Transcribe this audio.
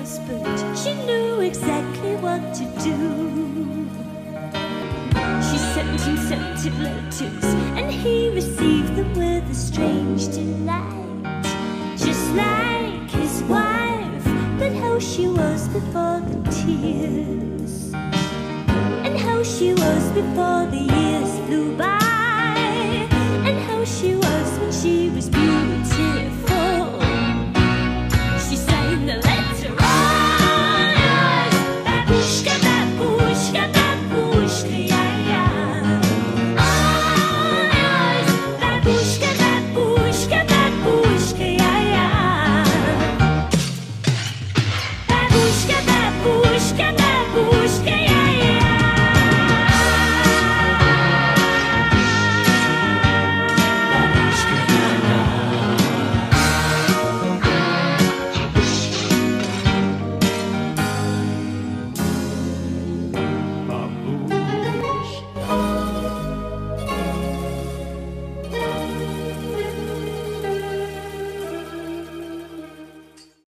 was, but she knew exactly what to do. She sent him scented letters, and he received them with a strange delight. Just like his wife, but how she was before the tears, and how she was before the years flew by, and how she was when she was beautiful.